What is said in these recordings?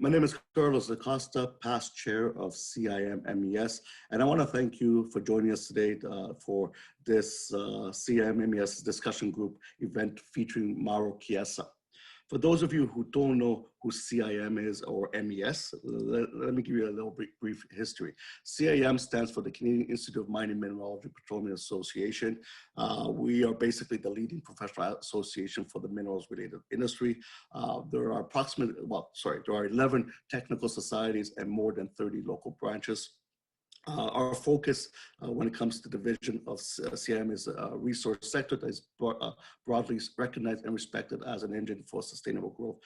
My name is Carlos Acosta, past chair of CIM MES, and I want to thank you for joining us today for this CIM MES discussion group event featuring Mauro Chiesa. For those of you who don't know who CIM is or MES, let me give you a little brief history. CIM stands for the Canadian Institute of Mining, Mineralogy, Petroleum Association. We are basically the leading professional association for the minerals related industry. There are there are 11 technical societies and more than 30 local branches. Our focus when it comes to the vision of CIM is a resource sector that is broadly recognized and respected as an engine for sustainable growth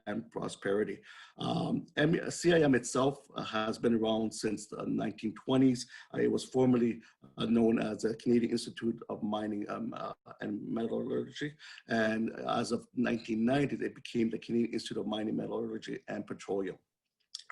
and prosperity. CIM itself has been around since the 1920s. It was formerly known as the Canadian Institute of Mining and Metallurgy. And as of 1990, it became the Canadian Institute of Mining, Metallurgy and Petroleum.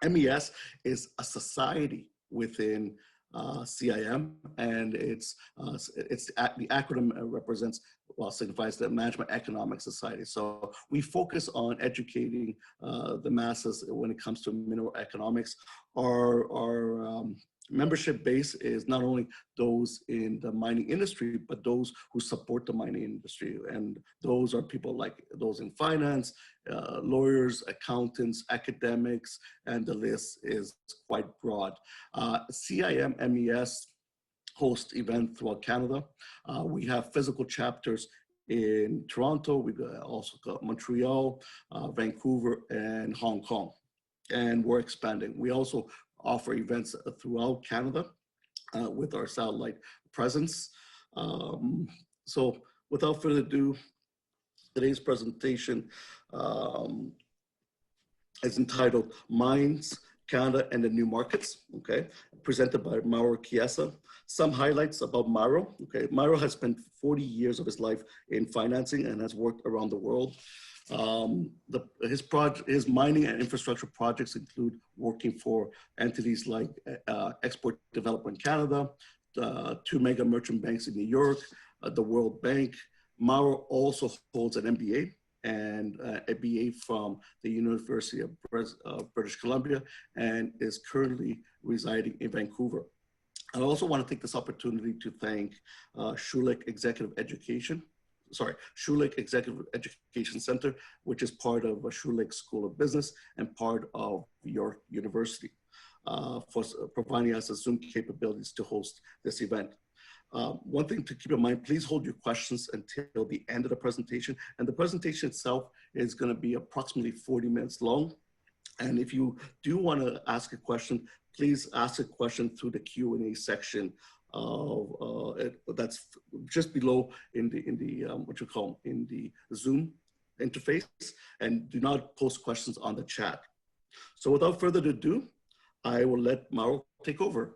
MES is a society within CIM, and the acronym represents, signifies the Management Economic Society. So we focus on educating the masses when it comes to mineral economics. Our membership base is not only those in the mining industry, but those who support the mining industry. And those are people like those in finance, lawyers, accountants, academics, and the list is quite broad. CIM MES hosts events throughout Canada. We have physical chapters in Toronto. We've also got Montreal, Vancouver, and Hong Kong. And we're expanding. We also offer events throughout Canada with our satellite presence. So without further ado, today's presentation is entitled Mines, Canada and the New Markets, okay? Presented by Mauro Chiesa. Some highlights about Mauro, okay? Mauro has spent 40 years of his life in financing and has worked around the world. His mining and infrastructure projects include working for entities like Export Development Canada, 2 mega merchant banks in New York, the World Bank. Mauro also holds an MBA and a BA from the University of British Columbia and is currently residing in Vancouver. I also want to take this opportunity to thank Schulich Executive Education Center, which is part of a Schulich School of Business and part of York University, for providing us the Zoom capabilities to host this event. One thing to keep in mind, please hold your questions until the end of the presentation. And the presentation itself is going to be approximately 40 minutes long. And if you do want to ask a question, please ask a question through the Q&A section that's just below in the Zoom interface, and do not post questions on the chat. So without further ado, I will let Mauro take over.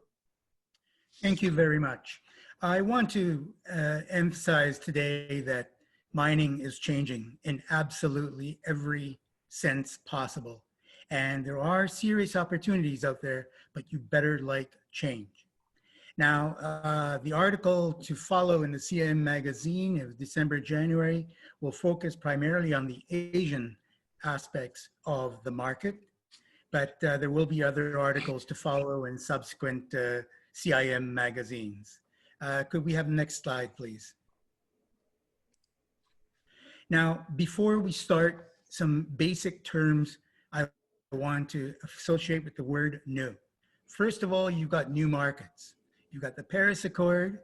Thank you very much. I want to emphasize today that mining is changing in absolutely every sense possible. And there are serious opportunities out there, but you better like change. Now, the article to follow in the CIM magazine of December, January will focus primarily on the Asian aspects of the market, but there will be other articles to follow in subsequent CIM magazines. Could we have the next slide, please? Now, before we start, some basic terms I want to associate with the word new. First of all, you've got new markets. You've got the Paris Accord.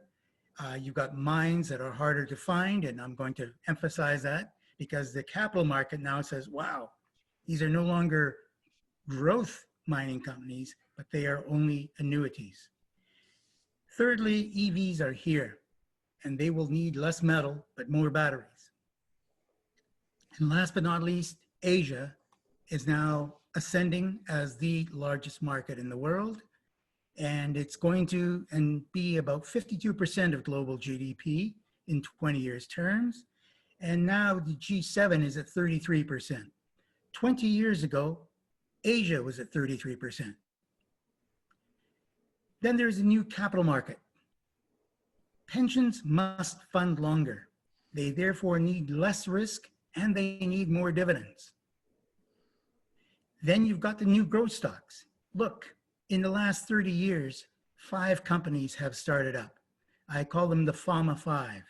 You've got mines that are harder to find, and I'm going to emphasize that because the capital market now says, wow, these are no longer growth mining companies, but they are only annuities. Thirdly, EVs are here, and they will need less metal, but more batteries. And last but not least, Asia is now ascending as the largest market in the world, and it's going to be about 52% of global GDP in 20 years terms. And now the G7 is at 33%. 20 years ago, Asia was at 33%. Then there's a new capital market. Pensions must fund longer. They therefore need less risk and they need more dividends. Then you've got the new growth stocks. Look, in the last 30 years, 5 companies have started up. I call them the Pharma 5.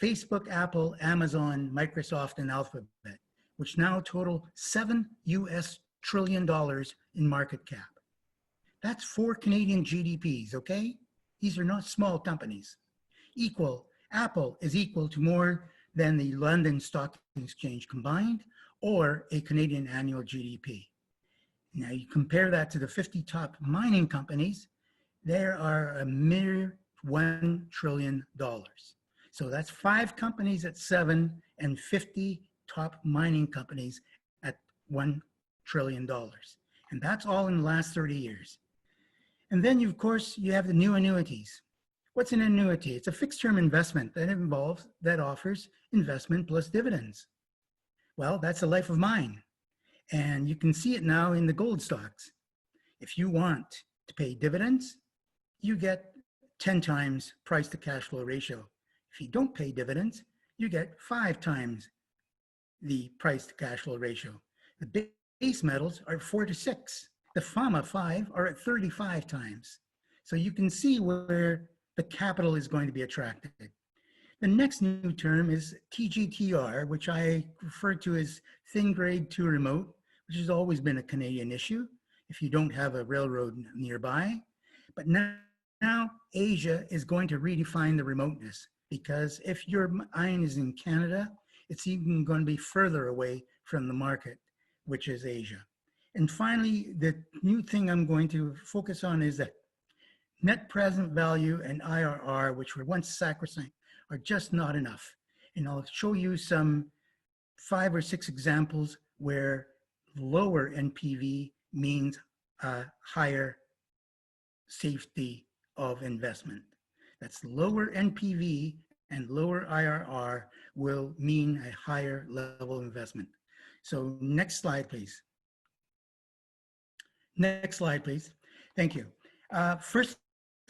Facebook, Apple, Amazon, Microsoft, and Alphabet, which now total $7 trillion in market cap. That's 4 Canadian GDPs, okay? These are not small companies. Apple is equal to more than the London Stock Exchange combined, or a Canadian annual GDP. Now you compare that to the 50 top mining companies, there are a mere $1 trillion. So that's 5 companies at 7 and 50 top mining companies at $1 trillion. And that's all in the last 30 years. And then, of course, you have the new annuities. What's an annuity? It's a fixed term investment that offers investment plus dividends. Well, that's the life of mine. And you can see it now in the gold stocks. If you want to pay dividends, you get 10 times price to cash flow ratio. If you don't pay dividends, you get 5 times the price to cash flow ratio. The base metals are 4 to 6. The Pharma 5 are at 35 times. So you can see where the capital is going to be attracted. The next new term is TGTR, which I refer to as thin grade to remote, which has always been a Canadian issue if you don't have a railroad nearby. But now Asia is going to redefine the remoteness, because if your iron is in Canada, it's even going to be further away from the market, which is Asia. And finally, the new thing I'm going to focus on is that net present value and IRR, which were once sacrosanct, are just not enough. And I'll show you some 5 or 6 examples where lower NPV means a higher safety of investment. That's lower NPV and lower IRR will mean a higher level of investment. So next slide, please. Next slide, please. Thank you. First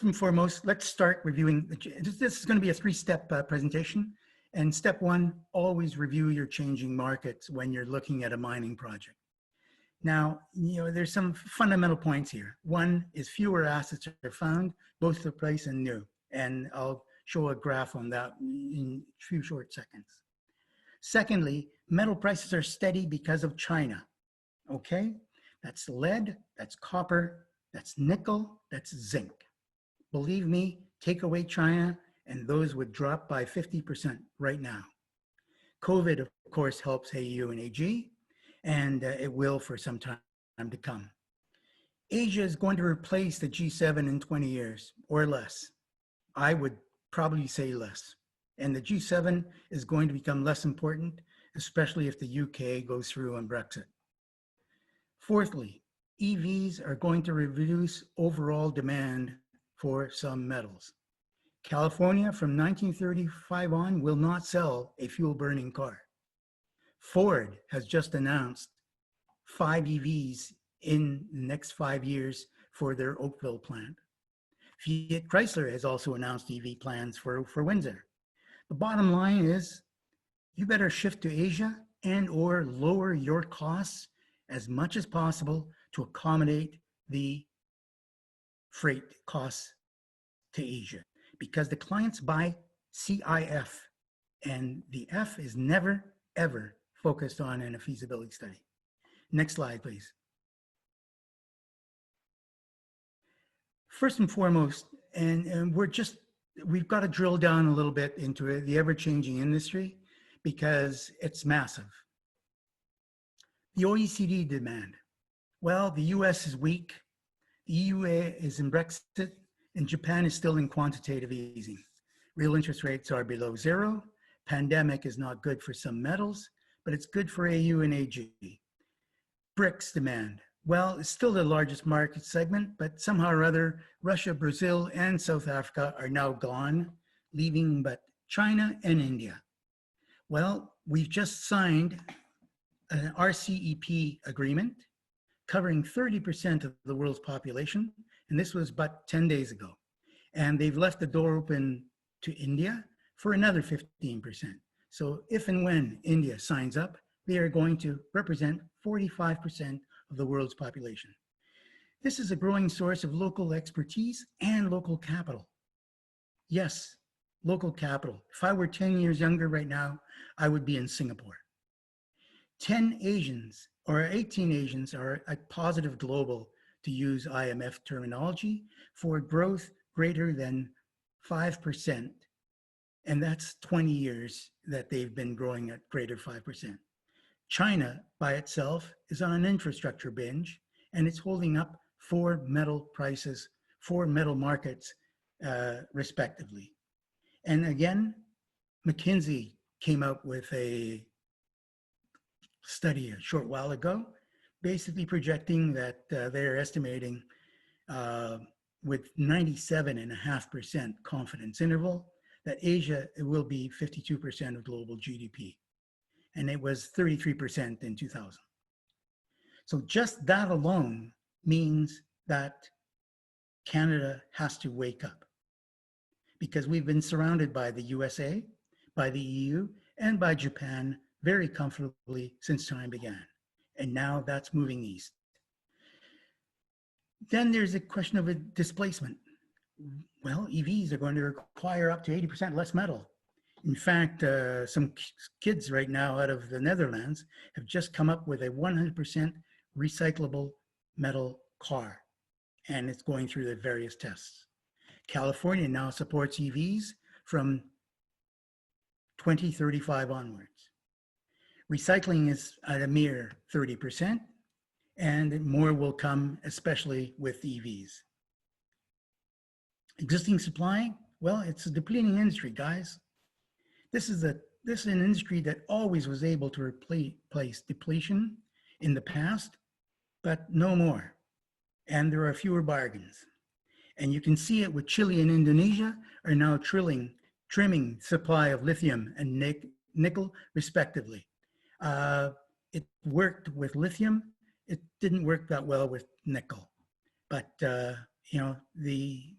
and foremost, let's start reviewing. This is going to be a 3-step presentation. And step 1, always review your changing markets when you're looking at a mining project. Now, there's some fundamental points here. 1 is fewer assets are found, both replace and new. And I'll show a graph on that in a few short seconds. Secondly, metal prices are steady because of China, okay? That's lead, that's copper, that's nickel, that's zinc. Believe me, take away China and those would drop by 50% right now. COVID, of course, helps AU and AG, and it will for some time to come. Asia is going to replace the G7 in 20 years or less. I would probably say less. And the G7 is going to become less important, especially if the UK goes through on Brexit. Fourthly, EVs are going to reduce overall demand for some metals. California from 1935 on will not sell a fuel burning car. Ford has just announced 5 EVs in the next 5 years for their Oakville plant. Fiat Chrysler has also announced EV plans for Windsor. The bottom line is you better shift to Asia and or lower your costs as much as possible to accommodate the freight costs to Asia, because the clients buy CIF and the F is never, ever focused on in a feasibility study. Next slide, please. First and foremost, and we've got to drill down a little bit into it, the ever-changing industry, because it's massive. The OECD demand. Well, the US is weak, the EU is in Brexit, and Japan is still in quantitative easing. Real interest rates are below 0. Pandemic is not good for some metals, but it's good for AU and AG. BRICS demand. Well, it's still the largest market segment, but somehow or other, Russia, Brazil, and South Africa are now gone, leaving but China and India. Well, we've just signed an RCEP agreement covering 30% of the world's population, and this was but 10 days ago. And they've left the door open to India for another 15%. So if and when India signs up, they are going to represent 45% of the world's population. This is a growing source of local expertise and local capital. Yes, local capital. If I were 10 years younger right now, I would be in Singapore. 10 Asians or 18 Asians are a positive global, to use IMF terminology, for growth greater than 5%. And that's 20 years that they've been growing at greater 5%. China by itself is on an infrastructure binge, and it's holding up four metal prices, four metal markets, respectively. And again, McKinsey came out with a study a short while ago, basically projecting that they're estimating with 97.5% confidence interval that Asia will be 52% of global GDP. And it was 33% in 2000. So just that alone means that Canada has to wake up, because we've been surrounded by the USA, by the EU, and by Japan very comfortably since time began. And now that's moving east. Then there's a question of a displacement. Well, EVs are going to require up to 80% less metal. In fact, some kids right now out of the Netherlands have just come up with a 100% recyclable metal car, and it's going through the various tests. California now supports EVs from 2035 onwards. Recycling is at a mere 30%, and more will come, especially with EVs. Existing supply, well, it's a depleting industry, guys. This is an industry that always was able to replace depletion in the past, but no more. And there are fewer bargains. And you can see it with Chile and Indonesia are now trimming supply of lithium and nickel, respectively. It worked with lithium. It didn't work that well with nickel. But, you know, the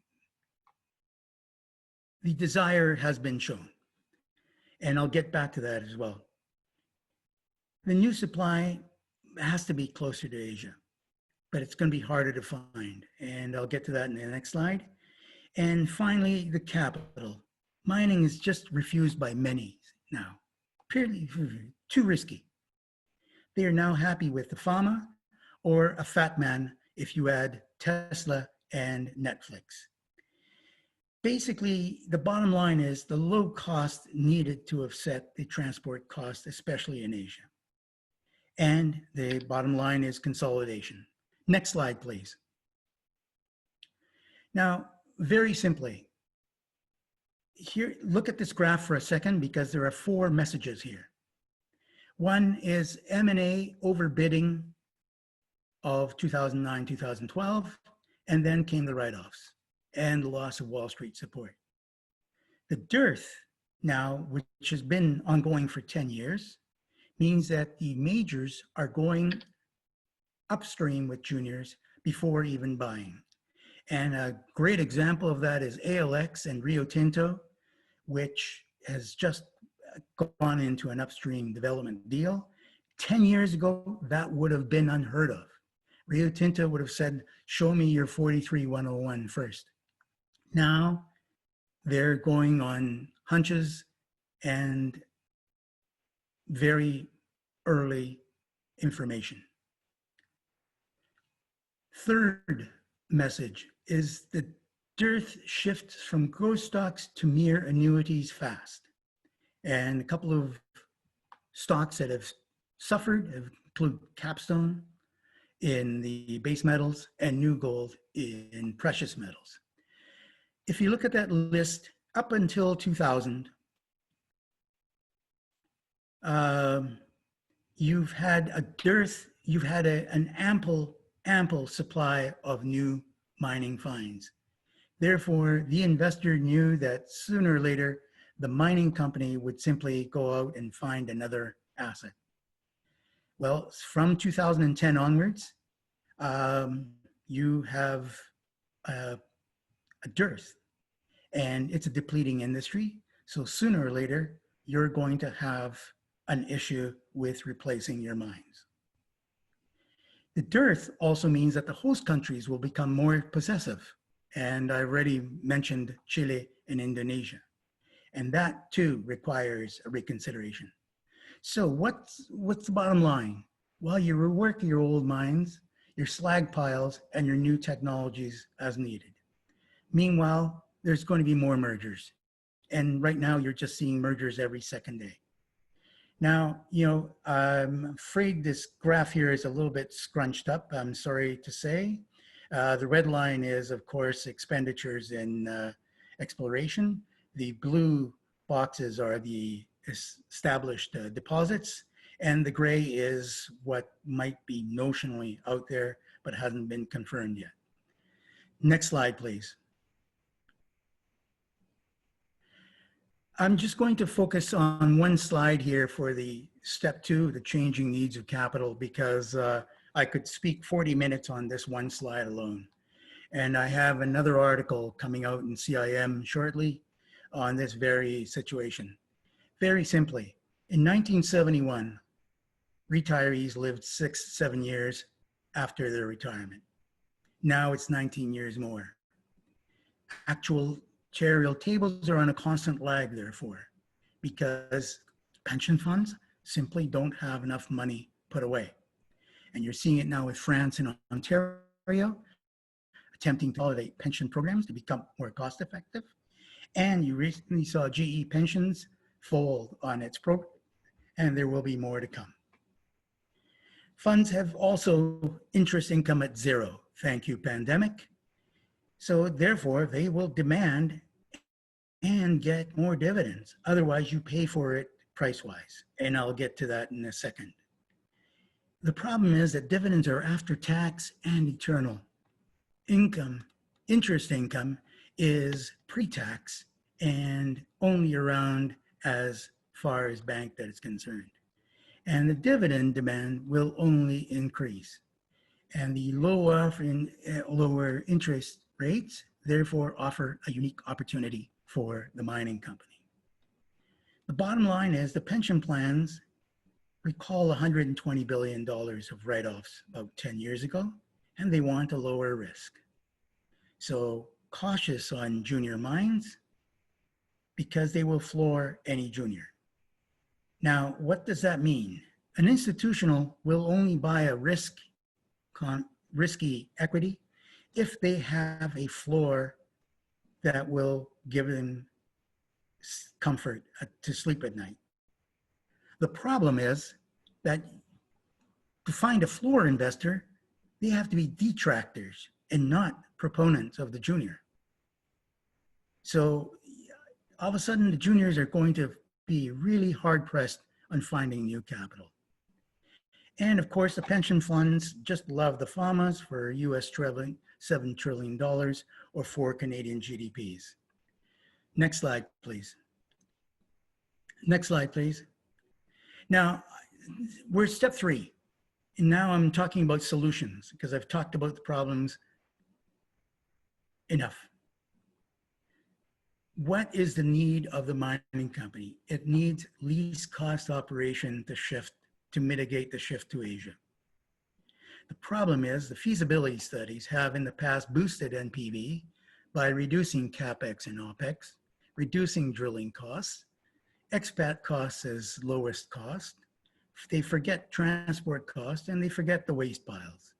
desire has been shown. And I'll get back to that as well. The new supply has to be closer to Asia, but it's going to be harder to find. And I'll get to that in the next slide. And finally, the capital. Mining is just refused by many now, purely too risky. They are now happy with the pharma or a fat man if you add Tesla and Netflix. Basically, the bottom line is the low cost needed to offset the transport cost, especially in Asia. And the bottom line is consolidation. Next slide, please. Now, very simply, here, look at this graph for a second, because there are four messages here. One is M&A overbidding of 2009, 2012, and then came the write-offs and the loss of Wall Street support. The dearth now, which has been ongoing for 10 years, means that the majors are going upstream with juniors before even buying. And a great example of that is ALX and Rio Tinto, which has just gone into an upstream development deal. 10 years ago, that would have been unheard of. Rio Tinto would have said, show me your 43-101 first. Now they're going on hunches and very early information. Third message is that dearth shifts from growth stocks to mere annuities fast. And a couple of stocks that have suffered include Capstone in the base metals and New Gold in precious metals. If you look at that list, up until 2000, you've had a dearth, you've had an ample supply of new mining finds. Therefore, the investor knew that sooner or later, the mining company would simply go out and find another asset. Well, from 2010 onwards, you have a dearth, and it's a depleting industry. So sooner or later, you're going to have an issue with replacing your mines. The dearth also means that the host countries will become more possessive. And I already mentioned Chile and Indonesia. And that too requires a reconsideration. So what's the bottom line? Well, you rework your old mines, your slag piles, and your new technologies as needed. Meanwhile, there's going to be more mergers. And right now you're just seeing mergers every second day. Now, I'm afraid this graph here is a little bit scrunched up, I'm sorry to say. The red line is, of course, expenditures in exploration. The blue boxes are the established deposits, and the gray is what might be notionally out there, but hasn't been confirmed yet. Next slide, please. I'm just going to focus on one slide here for the step 2, the changing needs of capital, because I could speak 40 minutes on this one slide alone. And I have another article coming out in CIM shortly on this very situation. Very simply, in 1971, retirees lived 6-7 years after their retirement. Now it's 19 years more. Actuarial tables are on a constant lag, therefore, because pension funds simply don't have enough money put away. And you're seeing it now with France and Ontario, attempting to consolidate pension programs to become more cost effective. And you recently saw GE Pensions fold on its program, and there will be more to come. Funds have also interest income at zero, thank you, pandemic. So therefore, they will demand and get more dividends. Otherwise, you pay for it price-wise, and I'll get to that in a second. The problem is that dividends are after tax and eternal. Interest income is pre-tax and only around as far as bank debt is concerned. And the dividend demand will only increase. And the lower interest rates therefore offer a unique opportunity for the mining company. The bottom line is the pension plans recall $120 billion of write-offs about 10 years ago, and they want a lower risk. So cautious on junior mines because they will floor any junior. Now, what does that mean? An institutional will only buy a risky equity if they have a floor that will give them comfort to sleep at night. The problem is that to find a floor investor, they have to be detractors and not proponents of the junior. So all of a sudden, the juniors are going to be really hard pressed on finding new capital. And of course, the pension funds just love the FAMAs for US $7 trillion or 4 Canadian GDPs. Next slide, please. Next slide, please. Now, we're step 3. And now I'm talking about solutions because I've talked about the problems enough. What is the need of the mining company? It needs least cost operation to mitigate the shift to Asia. The problem is the feasibility studies have in the past boosted NPV by reducing CapEx and OpEx, reducing drilling costs, expat costs as lowest cost. They forget transport costs and they forget the waste piles.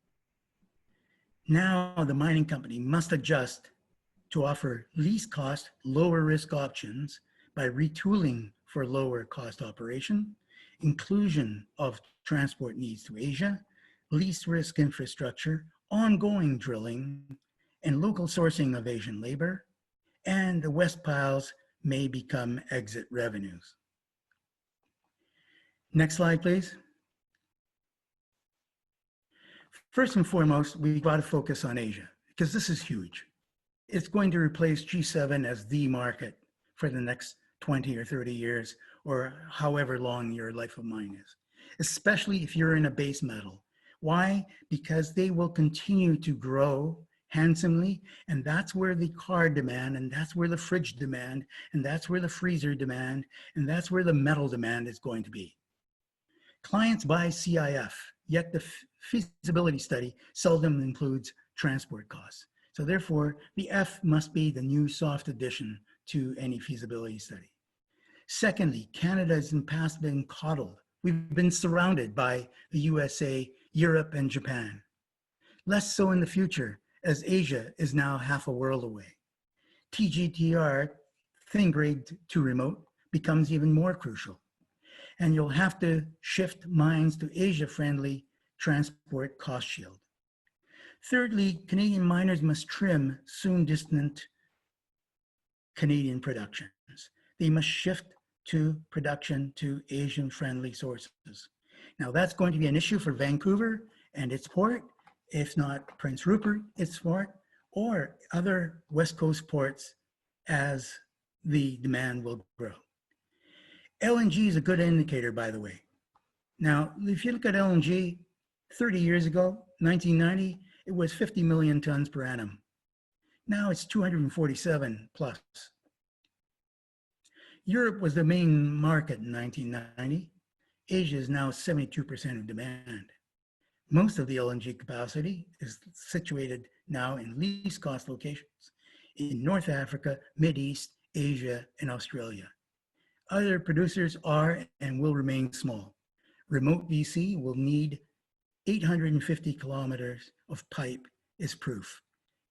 Now the mining company must adjust to offer least cost, lower risk options by retooling for lower cost operation, inclusion of transport needs to Asia, least risk infrastructure, ongoing drilling, and local sourcing of Asian labor, and the west piles may become exit revenues. Next slide, please. First and foremost, we've got to focus on Asia because this is huge. It's going to replace G7 as the market for the next 20 or 30 years, or however long your life of mine is, especially if you're in a base metal. Why? Because they will continue to grow handsomely, and that's where the car demand, and that's where the fridge demand, and that's where the freezer demand, and that's where the metal demand is going to be. Clients buy CIF yet the feasibility study seldom includes transport costs. So therefore, the F must be the new soft addition to any feasibility study. Secondly, Canada has in the past been coddled. We've been surrounded by the USA, Europe, and Japan. Less so in the future, as Asia is now half a world away. TGTR, thin grade to remote, becomes even more crucial. And you'll have to shift mines to Asia-friendly transport cost shield. Thirdly, Canadian miners must trim soon distant Canadian productions. They must shift to production to Asian-friendly sources. Now that's going to be an issue for Vancouver and its port, if not Prince Rupert, its port, or other West Coast ports as the demand will grow. LNG is a good indicator, by the way. Now, if you look at LNG, 30 years ago, 1990, it was 50 million tons per annum. Now it's 247 plus. Europe was the main market in 1990. Asia is now 72% of demand. Most of the LNG capacity is situated now in least cost locations in North Africa, Mideast, Asia, and Australia. Other producers are and will remain small. Remote BC will need 850 kilometers of pipe is proof.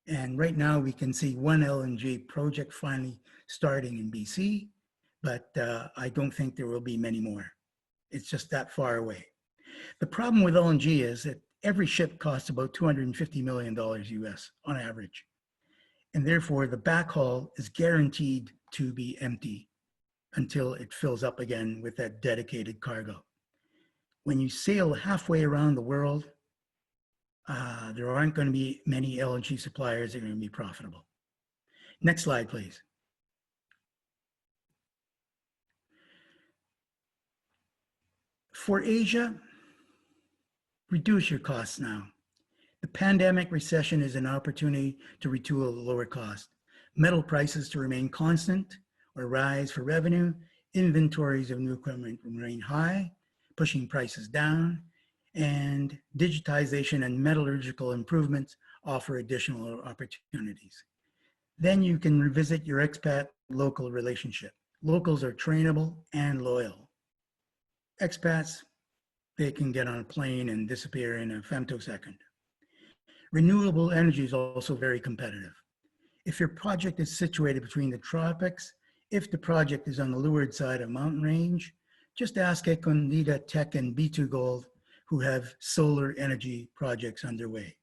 And right now we can see one LNG project finally starting in BC, but I don't think there will be many more. It's just that far away. The problem with LNG is that every ship costs about $250 million US on average. And therefore the backhaul is guaranteed to be empty until it fills up again with that dedicated cargo. When you sail halfway around the world, there aren't going to be many LNG suppliers that are going to be profitable. Next slide, please. For Asia, reduce your costs now. The pandemic recession is an opportunity to retool at lower cost. Metal prices to remain constant or rise for revenue. Inventories of new equipment remain high, pushing prices down, and digitization and metallurgical improvements offer additional opportunities. Then you can revisit your expat-local relationship. Locals are trainable and loyal. Expats, they can get on a plane and disappear in a femtosecond. Renewable energy is also very competitive. If your project is situated between the tropics, if the project is on the leeward side of a mountain range, just ask Escondida Tech and B2Gold, who have solar energy projects underway.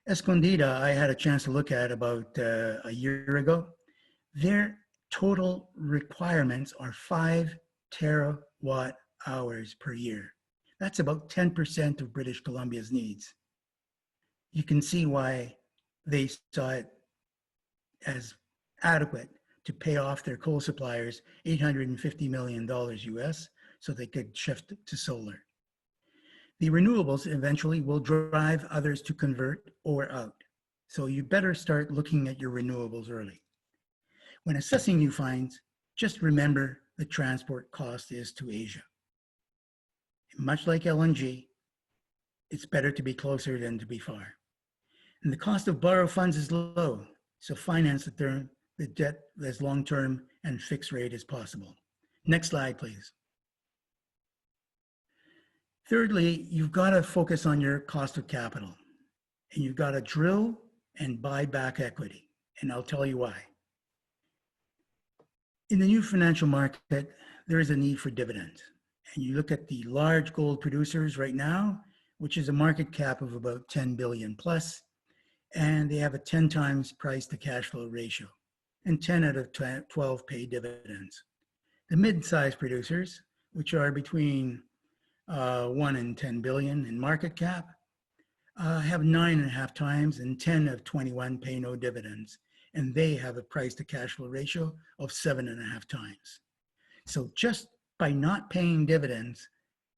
Escondida, I had a chance to look at about a year ago. Their total requirements are 5 terawatt hours per year. That's about 10% of British Columbia's needs. You can see why they saw it as adequate to pay off their coal suppliers $850 million US so they could shift to solar. The renewables eventually will drive others to convert or out. So you better start looking at your renewables early. When assessing new finds, just remember the transport cost is to Asia. Much like LNG, it's better to be closer than to be far. And the cost of borrowed funds is low, so finance the debt as long-term and fixed rate as possible. Next slide, please. Thirdly, you've got to focus on your cost of capital, and you've got to drill and buy back equity, and I'll tell you why. In the new financial market, there is a need for dividends. And you look at the large gold producers right now, which is a market cap of about 10 billion plus, and they have a 10 times price to cash flow ratio, and 10 out of 12 pay dividends. The mid-sized producers, which are between 1 and 10 billion in market cap, have 9.5 times, and 10 of 21 pay no dividends, and they have a price to cash flow ratio of 7.5 times. So just by not paying dividends,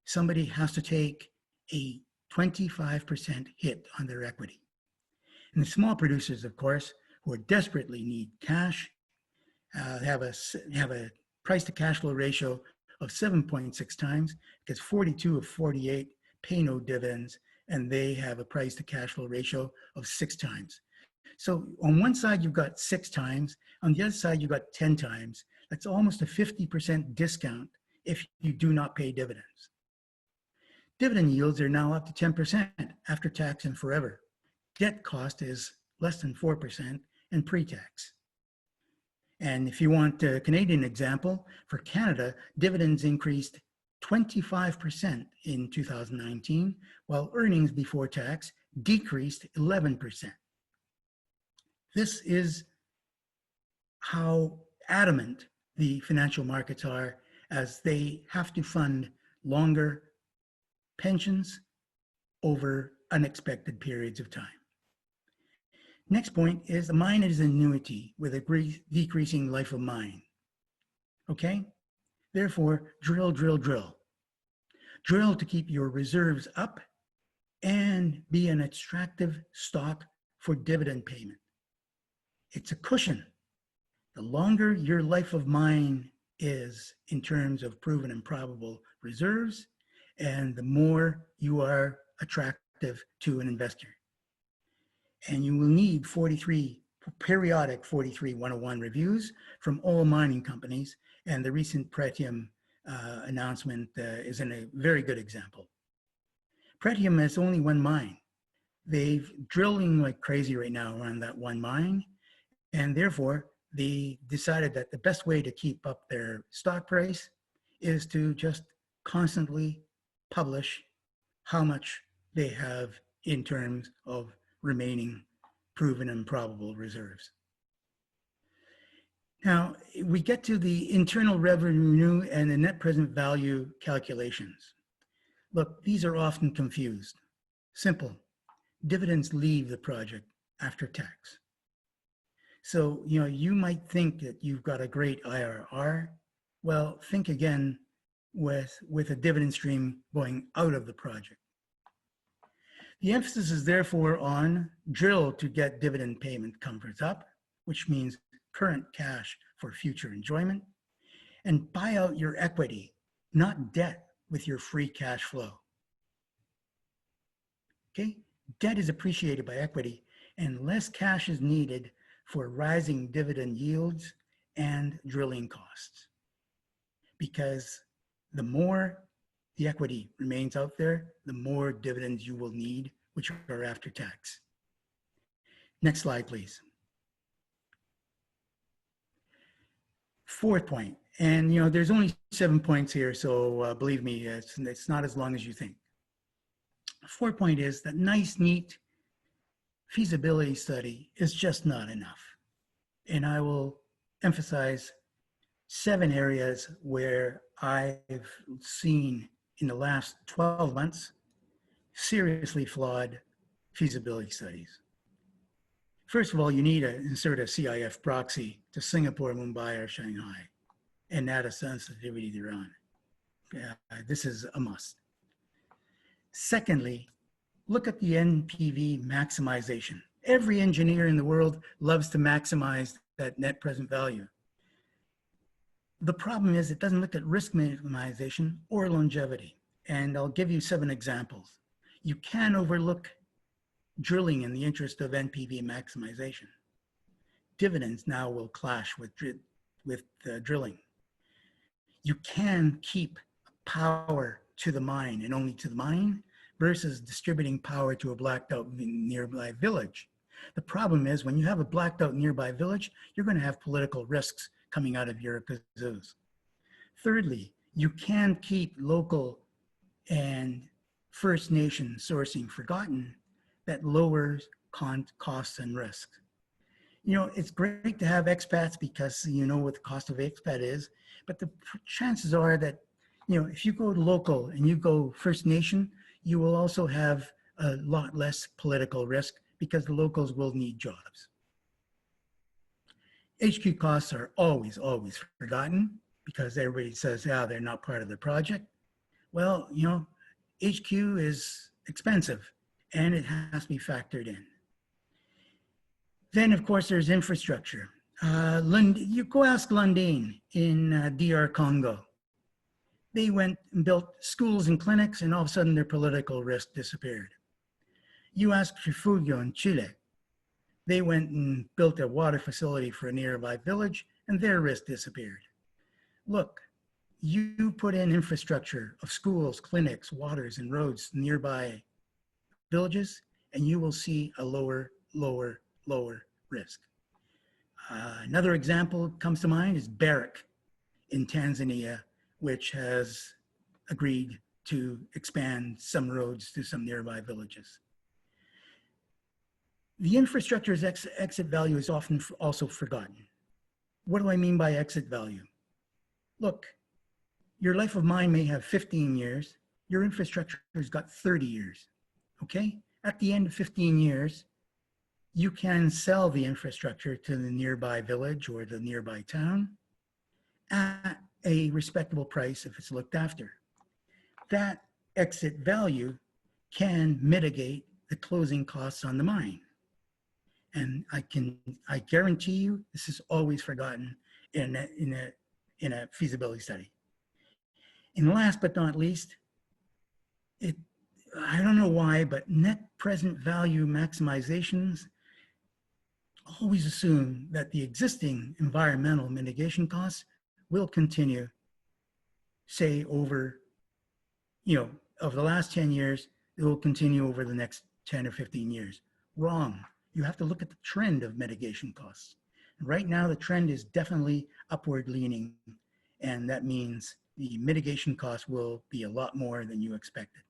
somebody has to take a 25% hit on their equity. And the small producers, of course, who desperately need cash, have a price to cash flow ratio of 7.6 times, because 42 of 48 pay no dividends, and they have a price to cash flow ratio of 6 times. So on one side, you've got 6 times. On the other side, you've got 10 times. That's almost a 50% discount if you do not pay dividends. Dividend yields are now up to 10% after tax and forever. Debt cost is less than 4% and pre-tax. And if you want a Canadian example, for Canada, dividends increased 25% in 2019, while earnings before tax decreased 11%. This is how adamant the financial markets are, as they have to fund longer pensions over unexpected periods of time. Next point is the mine is an annuity with a decreasing life of mine. Okay? Therefore, drill, drill, drill. Drill to keep your reserves up and be an attractive stock for dividend payment. It's a cushion. The longer your life of mine is in terms of proven and probable reserves, and the more you are attractive to an investor. And you will need periodic 43-101 reviews from all mining companies, and the recent Pretium announcement is a very good example. Pretium has only one mine. They're drilling like crazy right now around that one mine, and therefore they decided that the best way to keep up their stock price is to just constantly publish how much they have in terms of remaining proven and probable reserves. Now, we get to the internal revenue and the net present value calculations. Look, these are often confused. Simple. Dividends leave the project after tax. So, you might think that you've got a great IRR. Well, think again with a dividend stream going out of the project. The emphasis is therefore on drill to get dividend payment comforts up, which means current cash for future enjoyment, and buy out your equity, not debt, with your free cash flow. Okay? Debt is appreciated by equity, and less cash is needed for rising dividend yields and drilling costs. Because the more the equity remains out there, the more dividends you will need, which are after tax. Next slide, please. Fourth point, and there's only 7 points here, so believe me, it's not as long as you think. 4th point is that nice, neat feasibility study is just not enough. And I will emphasize 7 areas where I've seen in the last 12 months seriously flawed feasibility studies. First of all, you need to insert a CIF proxy to Singapore, Mumbai, or Shanghai, and add a sensitivity thereon. This is a must. Secondly, look at the NPV maximization. Every engineer in the world loves to maximize that net present value. The problem is it doesn't look at risk minimization or longevity. And I'll give you 7 examples. You can overlook drilling in the interest of NPV maximization. Dividends now will clash with drilling. You can keep power to the mine and only to the mine versus distributing power to a blacked out nearby village. The problem is when you have a blacked out nearby village, you're going to have political risks coming out of your kazoos. Thirdly, you can keep local and First Nation sourcing forgotten. That lowers costs and risks. It's great to have expats because you know what the cost of expat is, but the chances are that, if you go local and you go First Nation, you will also have a lot less political risk because the locals will need jobs. HQ costs are always forgotten because everybody says, yeah, they're not part of the project. Well, HQ is expensive and it has to be factored in. Then, of course, there's infrastructure. You go ask Lundin in DR Congo. They went and built schools and clinics, and all of a sudden their political risk disappeared. You ask Refugio in Chile, they went and built a water facility for a nearby village, and their risk disappeared. Look, you put in infrastructure of schools, clinics, waters, and roads nearby villages, and you will see a lower risk. Another example comes to mind is Barrick in Tanzania, which has agreed to expand some roads to some nearby villages. The infrastructure's exit value is often also forgotten. What do I mean by exit value? Look, your life of mine may have 15 years. Your infrastructure has got 30 years, okay? At the end of 15 years, you can sell the infrastructure to the nearby village or the nearby town at a respectable price if it's looked after. That exit value can mitigate the closing costs on the mine. And I guarantee you, this is always forgotten in a feasibility study. And last but not least, I don't know why, but net present value maximizations always assume that the existing environmental mitigation costs will continue, say over the last 10 years, it will continue over the next 10 or 15 years. Wrong. You have to look at the trend of mitigation costs. And right now, the trend is definitely upward leaning, and that means the mitigation costs will be a lot more than you expected.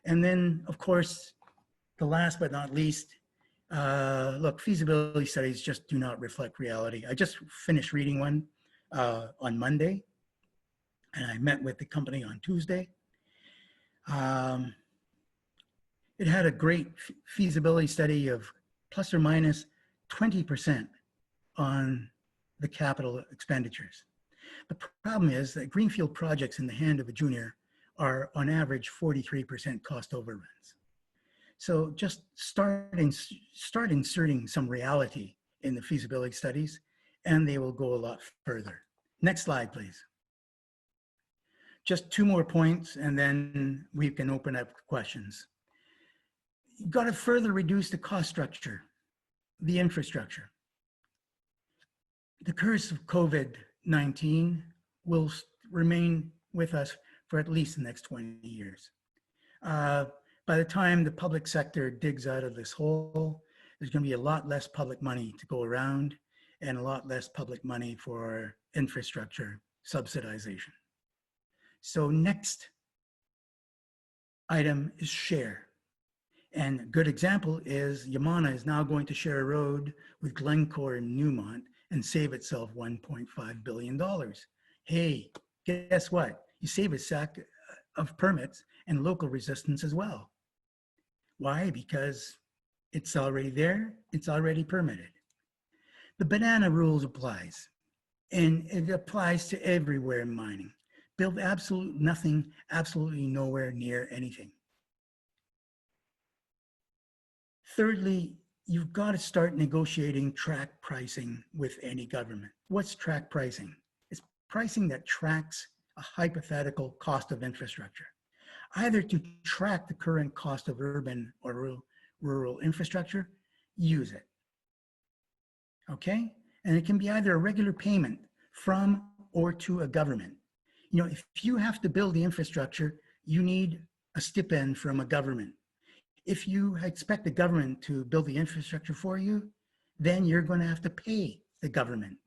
And then, of course, the last but not least, look, feasibility studies just do not reflect reality. I just finished reading one on Monday, and I met with the company on Tuesday. It had a great feasibility study of plus or minus 20% on the capital expenditures. The problem is that greenfield projects in the hand of a junior are on average 43% cost overruns. So just start inserting some reality in the feasibility studies, and they will go a lot further. Next slide, please. Just two more points, and then we can open up questions. You've got to further reduce the cost structure, the infrastructure. The curse of COVID-19 will remain with us for at least the next 20 years. By the time the public sector digs out of this hole, there's going to be a lot less public money to go around and a lot less public money for infrastructure subsidization. So next item is share. And a good example is Yamana is now going to share a road with Glencore and Newmont and save itself $1.5 billion. Hey, guess what? You save a sack of permits and local resistance as well. Why? Because it's already there, it's already permitted. The banana rules applies, and it applies to everywhere in mining. Build absolute nothing, absolutely nowhere near anything. Thirdly, you've got to start negotiating track pricing with any government. What's track pricing? It's pricing that tracks a hypothetical cost of infrastructure, either to track the current cost of urban or rural infrastructure, use it, okay? And it can be either a regular payment from or to a government. You know, if you have to build the infrastructure, you need a stipend from a government. If you expect the government to build the infrastructure for you, then you're going to have to pay the government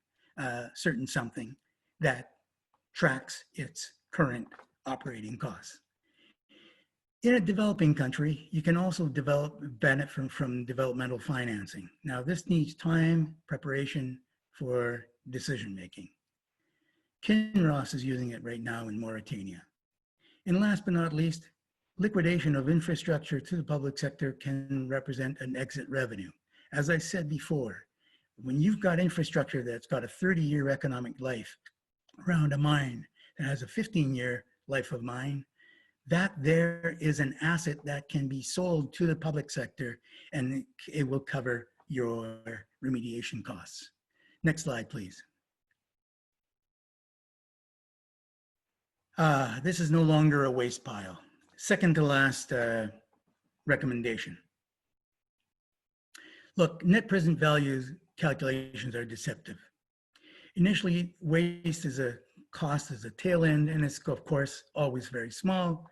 certain something that tracks its current operating costs. In a developing country, you can also benefit from developmental financing. Now, this needs time, preparation for decision-making. Kinross is using it right now in Mauritania. And last but not least, liquidation of infrastructure to the public sector can represent an exit revenue. As I said before, when you've got infrastructure that's got a 30-year economic life around a mine that has a 15-year life of mine, that there is an asset that can be sold to the public sector, and it will cover your remediation costs. Next slide, please. This is no longer a waste pile. Second to last recommendation. Look, net present values calculations are deceptive. Initially, waste is a cost as a tail end, and it's of course always very small.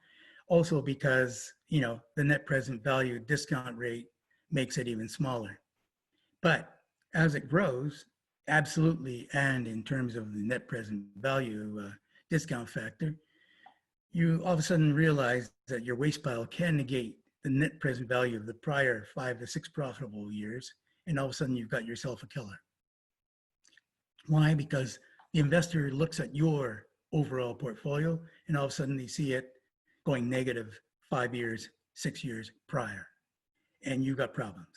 Also because, you know, the net present value discount rate makes it even smaller. But as it grows, absolutely, and in terms of the net present value discount factor, you all of a sudden realize that your waste pile can negate the net present value of the prior 5 to 6 profitable years, and all of a sudden you've got yourself a killer. Why? Because the investor looks at your overall portfolio and all of a sudden they see it going negative 5 years, 6 years prior, and you've got problems.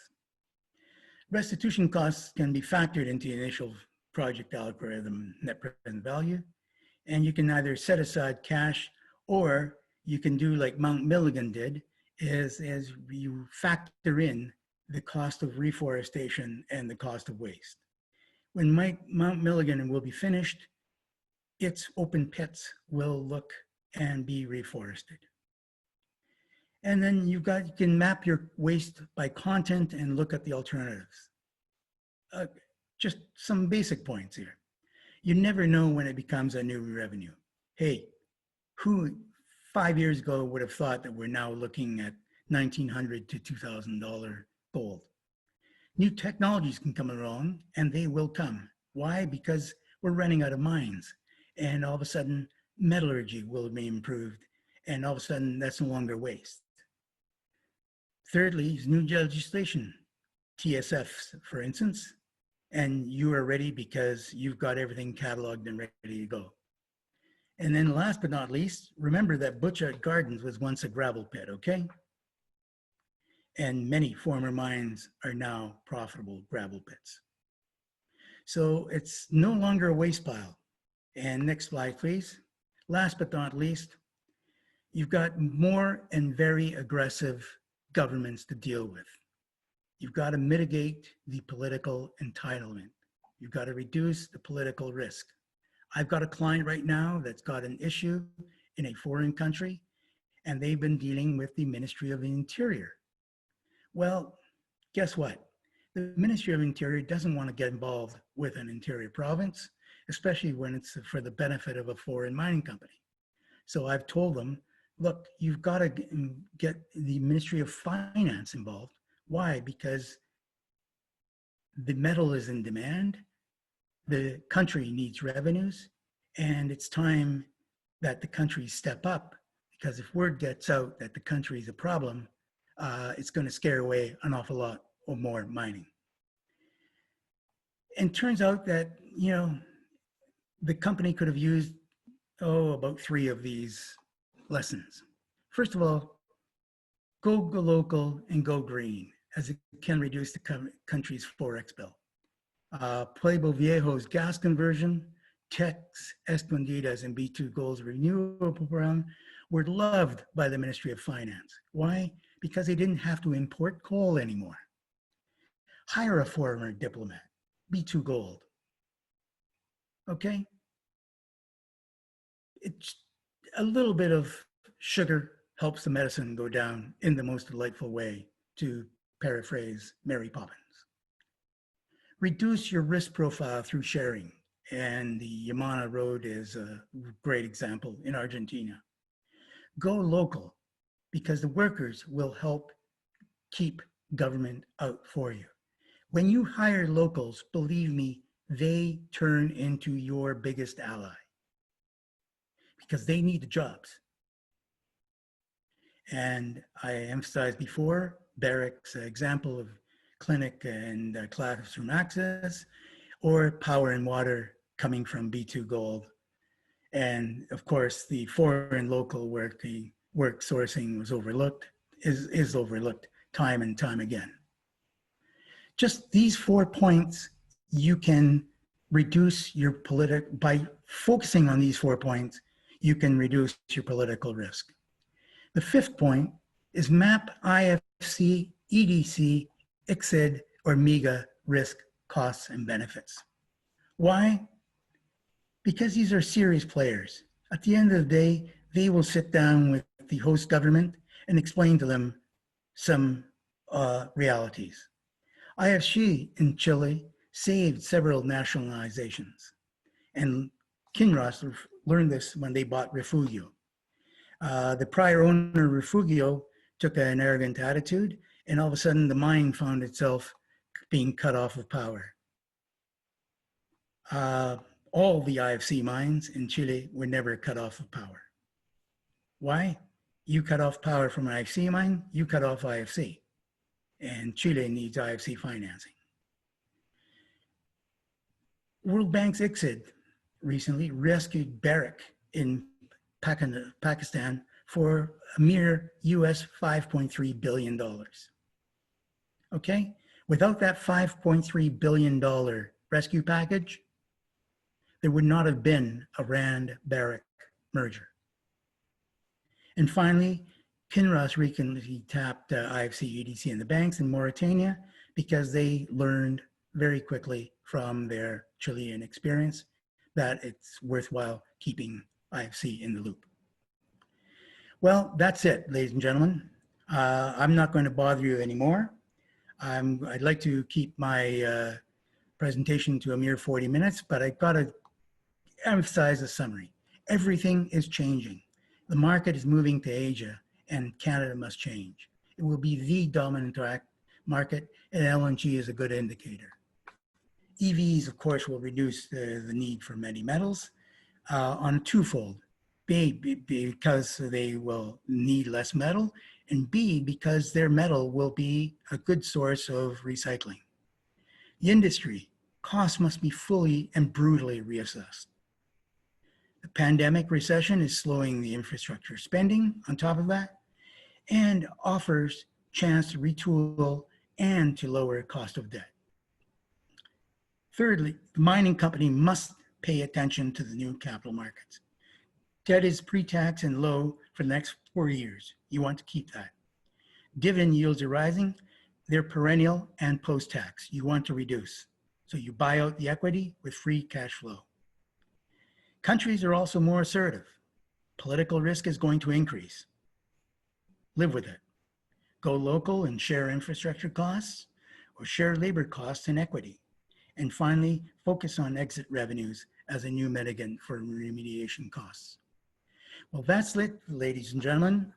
Restitution costs can be factored into the initial project algorithm net present value, and you can either set aside cash or you can do like Mount Milligan did, is you factor in the cost of reforestation and the cost of waste. When Mount Milligan will be finished, its open pits will look and be reforested. And then you can map your waste by content and look at the alternatives. Just some basic points here. You never know when it becomes a new revenue. Hey, who 5 years ago would have thought that we're now looking at $1,900 to $2,000 gold? New technologies can come along, and they will come. Why? Because we're running out of mines, and all of a sudden metallurgy will be improved, and all of a sudden that's no longer waste. Thirdly, is new legislation, TSFs, for instance, and you are ready because you've got everything cataloged and ready to go. And then last but not least, remember that Butchart Gardens was once a gravel pit, okay? And many former mines are now profitable gravel pits. So it's no longer a waste pile. And next slide, please. Last but not least, you've got more and very aggressive governments to deal with. You've got to mitigate the political entitlement. You've got to reduce the political risk. I've got a client right now that's got an issue in a foreign country, and they've been dealing with the Ministry of the Interior. Well, guess what? The Ministry of Interior doesn't want to get involved with an interior province, especially when it's for the benefit of a foreign mining company. So I've told them, look, you've got to get the Ministry of Finance involved. Why? Because the metal is in demand, the country needs revenues, and it's time that the country step up, because if word gets out that the country is a problem, it's going to scare away an awful lot or more mining. And turns out that, you know, the company could have used, about 3 of these lessons. First of all, go local and go green, as it can reduce the country's Forex bill. Pueblo Viejo's gas conversion, Tex Escondidas and B2 Gold's renewable program were loved by the Ministry of Finance. Why? Because they didn't have to import coal anymore. Hire a foreign diplomat, B2 Gold. Okay? It's a little bit of sugar helps the medicine go down in the most delightful way, to paraphrase Mary Poppins. Reduce your risk profile through sharing, and the Yamana Road is a great example in Argentina. Go local, because the workers will help keep government out for you. When you hire locals, believe me, they turn into your biggest ally, because they need the jobs. And I emphasized before, Barrick's example of clinic and classroom access, or power and water coming from B2 Gold. And of course, the foreign local work, the work sourcing was overlooked, is overlooked time and time again. Just these 4 points, you can reduce your by focusing on these 4 points, you can reduce your political risk. The 5th point is map IFC, EDC, ICSID, or MEGA risk, costs, and benefits. Why? Because these are serious players. At the end of the day, they will sit down with the host government and explain to them some realities. IFC in Chile saved several nationalizations, and Kinross learned this when they bought Refugio. The prior owner, Refugio, took an arrogant attitude, and all of a sudden the mine found itself being cut off of power. All the IFC mines in Chile were never cut off of power. Why? You cut off power from an IFC mine, you cut off IFC. And Chile needs IFC financing. World Bank's ICSID recently rescued Barrick in Pakistan for a mere US $5.3 billion. Okay? Without that $5.3 billion rescue package, there would not have been a Rand-Barrick merger. And finally, Kinross recently tapped IFC, EDC, and the banks in Mauritania because they learned very quickly from their Chilean experience that it's worthwhile keeping IFC in the loop. Well, that's it, ladies and gentlemen. I'm not going to bother you anymore. I'd like to keep my presentation to a mere 40 minutes, but I've got to emphasize a summary. Everything is changing. The market is moving to Asia, and Canada must change. It will be the dominant market, and LNG is a good indicator. EVs, of course, will reduce the need for many metals on twofold. A, because they will need less metal, and B, because their metal will be a good source of recycling. The industry, costs must be fully and brutally reassessed. The pandemic recession is slowing the infrastructure spending on top of that, and offers chance to retool and to lower cost of debt. Thirdly, the mining company must pay attention to the new capital markets. Debt is pre-tax and low for the next 4 years. You want to keep that. Dividend yields are rising. They're perennial and post-tax. You want to reduce. So you buy out the equity with free cash flow. Countries are also more assertive. Political risk is going to increase. Live with it. Go local and share infrastructure costs, or share labor costs and equity. And finally, focus on exit revenues as a new mitigant for remediation costs. Well, that's it, ladies and gentlemen.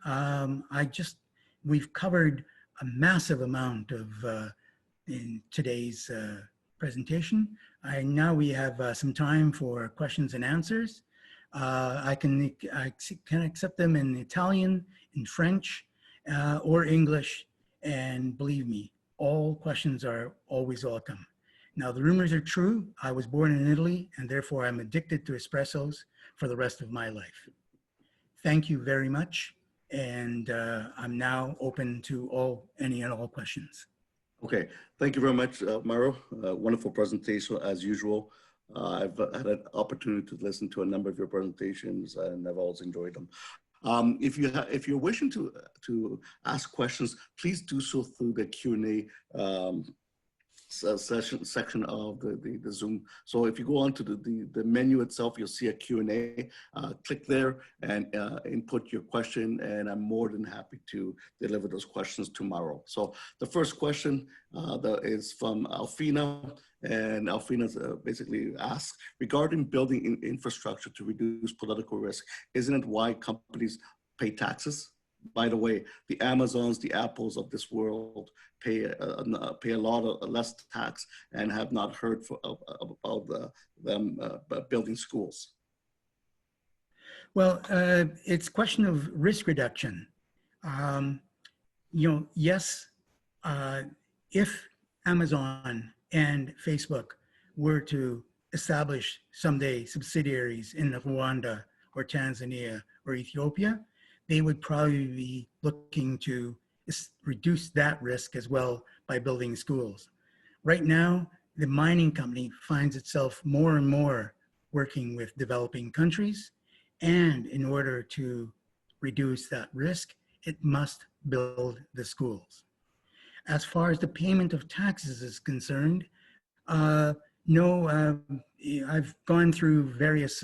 We've covered a massive amount of in today's presentation. Now we have some time for questions and answers. I can accept them in Italian, in French, or English, and believe me, all questions are always welcome. Now, the rumors are true. I was born in Italy, and therefore I'm addicted to espressos for the rest of my life. Thank you very much, and I'm now open to any and all questions. Okay, thank you very much, Mauro. Wonderful presentation as usual. I've had an opportunity to listen to a number of your presentations, and I've always enjoyed them. If you're wishing to ask questions, please do so through the Q&A section of the Zoom. So if you go onto the menu itself, you'll see a Q&A. Click there and input your question, and I'm more than happy to deliver those questions tomorrow. So the first question is from Alfina, and Alfina basically asks, regarding building infrastructure to reduce political risk, isn't it why companies pay taxes? By the way, the Amazons, the Apples of this world pay a lot of less tax and have not heard about them building schools. Well, it's a question of risk reduction. Yes, if Amazon and Facebook were to establish someday subsidiaries in Rwanda or Tanzania or Ethiopia, they would probably be looking to reduce that risk as well by building schools. Right now, the mining company finds itself more and more working with developing countries, and in order to reduce that risk, it must build the schools. As far as the payment of taxes is concerned, no, I've gone through various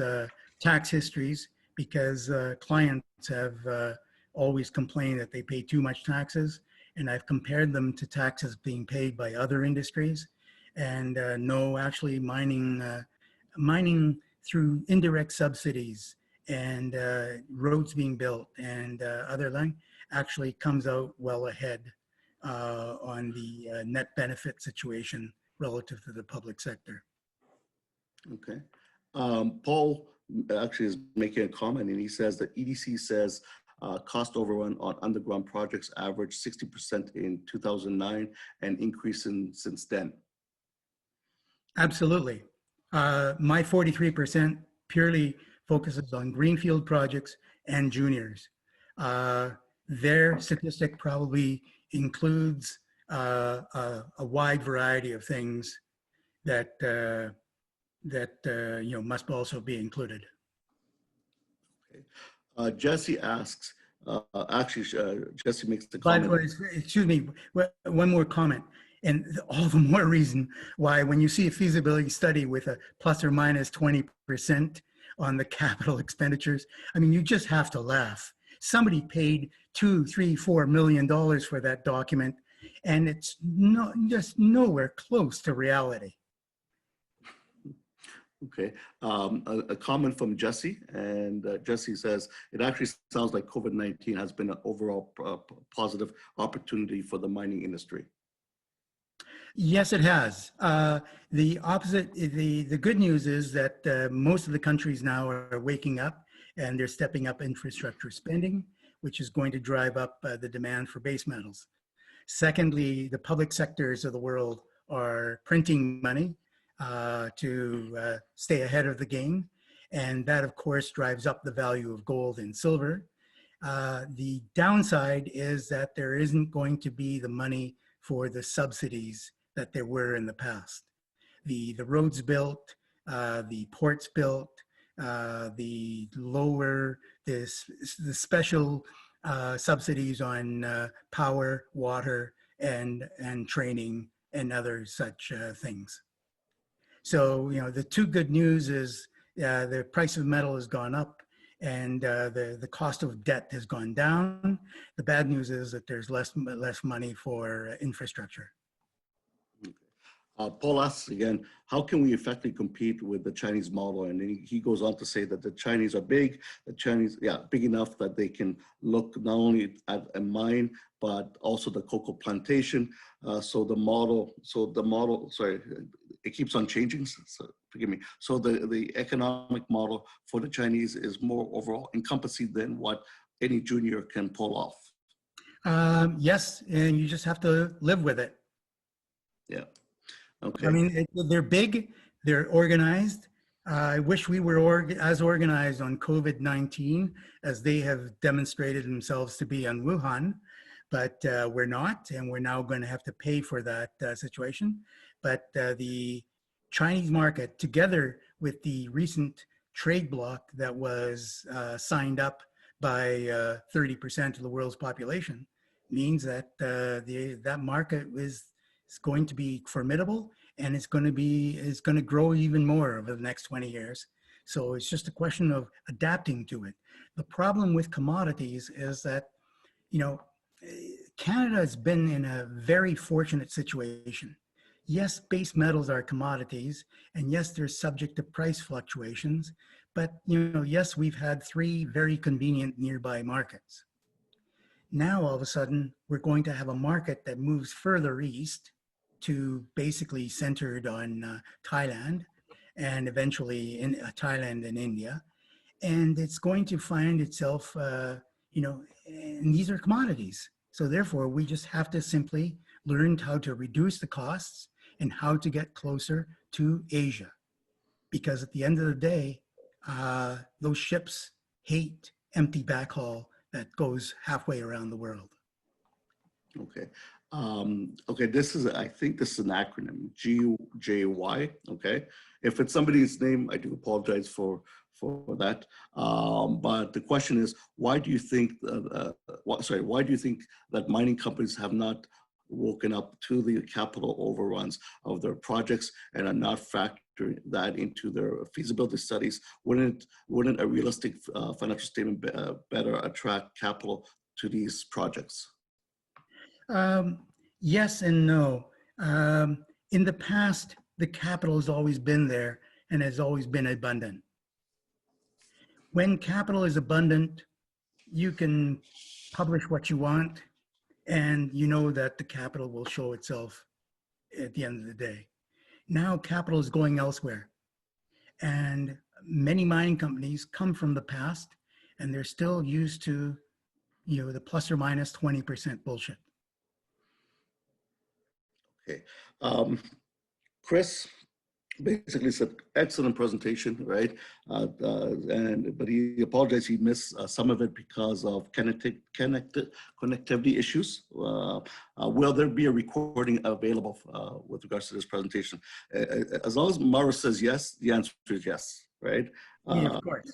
tax histories because clients have always complained that they pay too much taxes, and I've compared them to taxes being paid by other industries, and no, actually mining through indirect subsidies and roads being built and other land actually comes out well ahead on the net benefit situation relative to the public sector. Okay. Paul actually is making a comment, and he says that EDC says cost overrun on underground projects averaged 60% in 2009 and increasing since then. Absolutely. My 43% purely focuses on greenfield projects and juniors. Their statistic probably includes a wide variety of things that must also be included. Okay. Jesse asks, Jesse makes the But comment. excuse me, one more comment. And all the more reason why when you see a feasibility study with a plus or minus 20% on the capital expenditures, I mean, you just have to laugh. Somebody paid $2, $3, $4 million for that document, and it's just nowhere close to reality. Okay, a comment from Jesse, and Jesse says, it actually sounds like COVID-19 has been an overall positive opportunity for the mining industry. Yes, it has. The opposite, the good news is that most of the countries now are waking up and they're stepping up infrastructure spending, which is going to drive up the demand for base metals. Secondly, the public sectors of the world are printing money to stay ahead of the game. And that, of course, drives up the value of gold and silver. The downside is that there isn't going to be the money for the subsidies that there were in the past. The roads built, the ports built, the special subsidies on power, water, and training and other such things. So, the two good news is the price of metal has gone up and the cost of debt has gone down. The bad news is that there's less money for infrastructure. Paul asks again, how can we effectively compete with the Chinese model? And he goes on to say that the Chinese are big, big enough that they can look not only at a mine, but also the cocoa plantation. So the model, sorry, it keeps on changing, so forgive me. So the economic model for the Chinese is more overall encompassing than what any junior can pull off. Yes, and you just have to live with it. Yeah. Okay. I mean, they're big, they're organized. I wish we were as organized on COVID-19 as they have demonstrated themselves to be on Wuhan, but we're not, and we're now going to have to pay for that situation. But the Chinese market, together with the recent trade bloc that was signed up by 30% of the world's population, means that that market is going to be formidable, and it's going to grow even more over the next 20 years. So it's just a question of adapting to it. The problem with commodities is that, Canada has been in a very fortunate situation. Yes, base metals are commodities, and yes, they're subject to price fluctuations, but yes, we've had 3 very convenient nearby markets. Now, all of a sudden, we're going to have a market that moves further east to basically centered on Thailand and eventually in Thailand and India. And it's going to find itself, and these are commodities. So therefore, we just have to simply learn how to reduce the costs and how to get closer to Asia. Because at the end of the day, those ships hate empty backhaul that goes halfway around the world. Okay. Okay, I think this is an acronym, GJY, okay? If it's somebody's name, I do apologize for that. But the question is, why do you think that mining companies have not woken up to the capital overruns of their projects and are not factoring factor that into their feasibility studies? Wouldn't a realistic financial statement better attract capital to these projects? Yes and no. In the past, the capital has always been there and has always been abundant. When capital is abundant, you can publish what you want, and you know that the capital will show itself at the end of the day. Now capital is going elsewhere, and many mining companies come from the past, and they're still used to, the plus or minus 20% bullshit. Okay. Chris basically said excellent presentation, right? But he apologized he missed some of it because of connectivity issues. Will there be a recording available with regards to this presentation? As long as Mauro says yes, the answer is yes, right? Yeah, of course.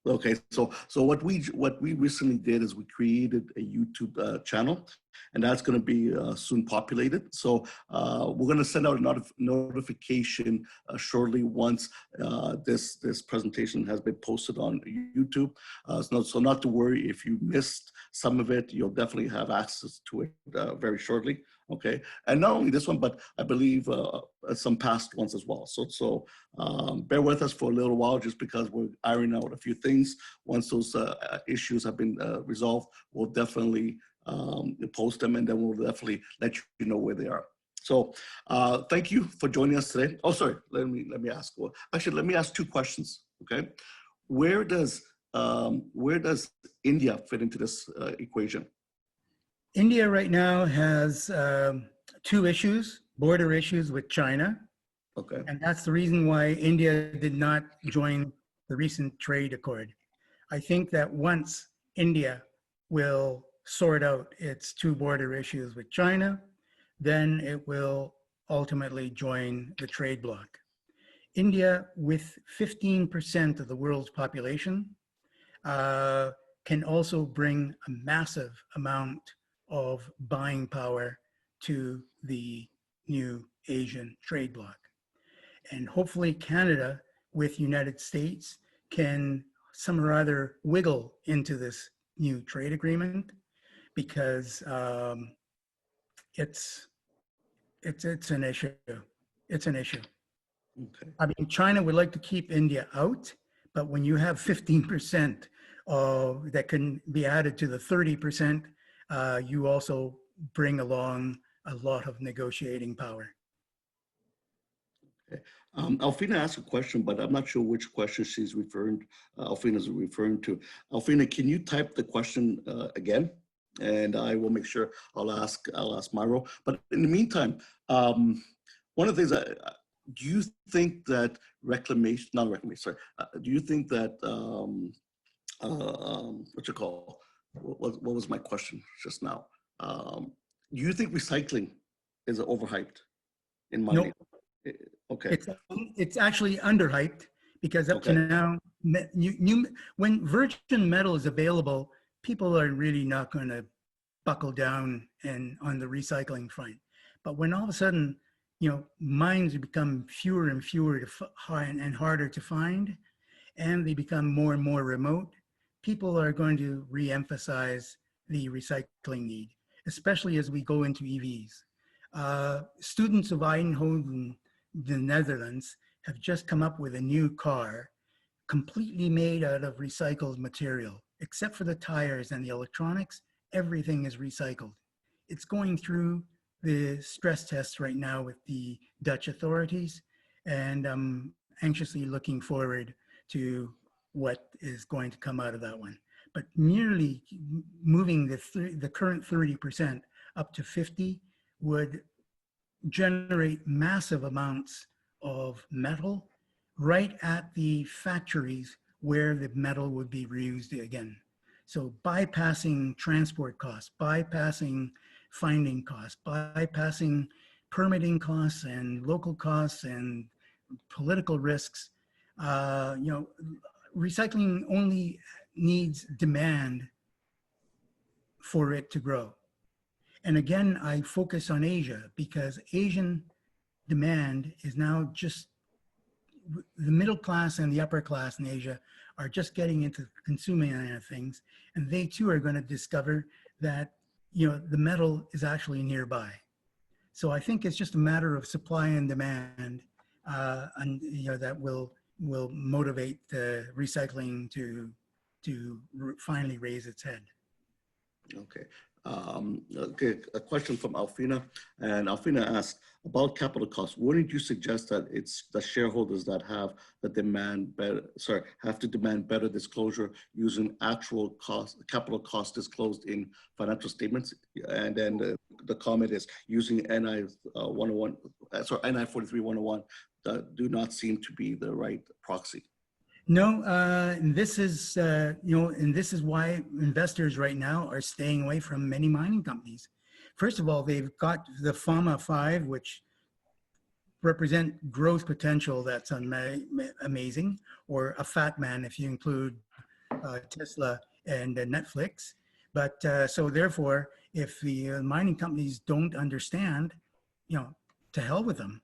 Okay, so what we recently did is we created a YouTube channel, and that's going to be soon populated. So we're going to send out a notification shortly once this presentation has been posted on YouTube. So not to worry if you missed some of it, you'll definitely have access to it very shortly. Okay, and not only this one, but I believe some past ones as well. So bear with us for a little while, just because we're ironing out a few things. Once those issues have been resolved, we'll definitely post them, and then we'll definitely let you know where they are. So thank you for joining us today. Oh, sorry, let me ask. Well, actually, let me ask two questions. Okay, where does India fit into this equation? India right now has two issues, border issues with China. Okay. And that's the reason why India did not join the recent trade accord. I think that once India will sort out its two border issues with China, then it will ultimately join the trade bloc. India, with 15% of the world's population, can also bring a massive amount of buying power to the new Asian trade bloc. And hopefully Canada with United States can some or other wiggle into this new trade agreement, because it's an issue. It's an issue. Okay. I mean, China would like to keep India out, but when you have 15% that can be added to the 30%, you also bring along a lot of negotiating power. Okay. Alfina asked a question, but I'm not sure which question she's Alfina's referring to. Alfina, can you type the question again? And I will make sure I'll ask Mauro. But in the meantime, one of the things do you think that do you think that, what was my question just now? Do you think recycling is overhyped in mining? Nope. Okay. It's actually underhyped, because up to now, when virgin metal is available, people are really not going to buckle down on the recycling front. But when all of a sudden, mines become fewer and fewer and harder to find, and they become more and more remote, people are going to re-emphasize the recycling need, especially as we go into EVs. Students of Eindhoven, the Netherlands, have just come up with a new car completely made out of recycled material. Except for the tires and the electronics, everything is recycled. It's going through the stress tests right now with the Dutch authorities, and I'm anxiously looking forward to what is going to come out of that one. But merely moving the current 30% up to 50 would generate massive amounts of metal right at the factories where the metal would be reused again. So bypassing transport costs, bypassing finding costs, bypassing permitting costs and local costs and political risks, recycling only needs demand for it to grow. And again, I focus on Asia because Asian demand is now just the middle class and the upper class in Asia are just getting into consuming things, and they too are going to discover that, you know, the metal is actually nearby. So I think it's just a matter of supply and demand, and you know, that will motivate recycling to finally raise its head. Okay. Okay, a question from Alfina, and Alfina asked about capital costs. Wouldn't you suggest that it's the shareholders that have to demand better disclosure using actual capital costs disclosed in financial statements? And then the comment is using NI 101, NI 43-101 do not seem to be the right proxy. No, and this is, you know, and this is why investors right now are staying away from many mining companies. First of all, they've got the FAMA 5, which represent growth potential that's amazing, or a fat man if you include Tesla and Netflix. But so therefore, if the mining companies don't understand, you know, to hell with them.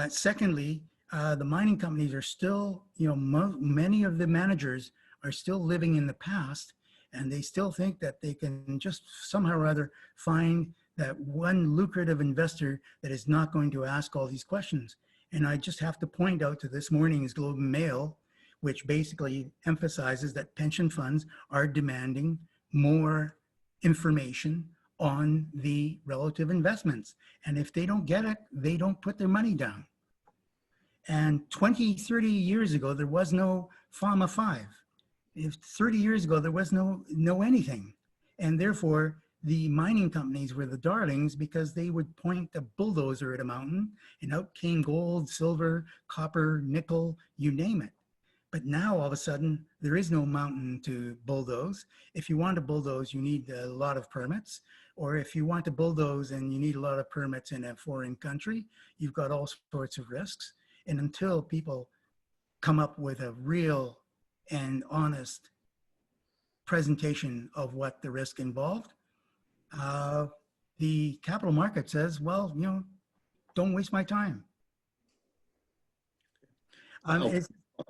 Secondly, the mining companies are still, you know, many of the managers are still living in the past, and they still think that they can just somehow or other find that one lucrative investor that is not going to ask all these questions. And I just have to point out to this morning's Globe and Mail, which basically emphasizes that pension funds are demanding more information on the relative investments. And if they don't get it, they don't put their money down. And 20, 30 years ago, there was no FAMA 5. If 30 years ago, there was no anything. And therefore, the mining companies were the darlings because they would point a bulldozer at a mountain and out came gold, silver, copper, nickel, you name it. But now all of a sudden, there is no mountain to bulldoze. If you want to bulldoze, you need a lot of permits. Or if you want to bulldoze and you need a lot of permits in a foreign country, you've got all sorts of risks. And until people come up with a real and honest presentation of what the risk involved, the capital market says, well, you know, don't waste my time.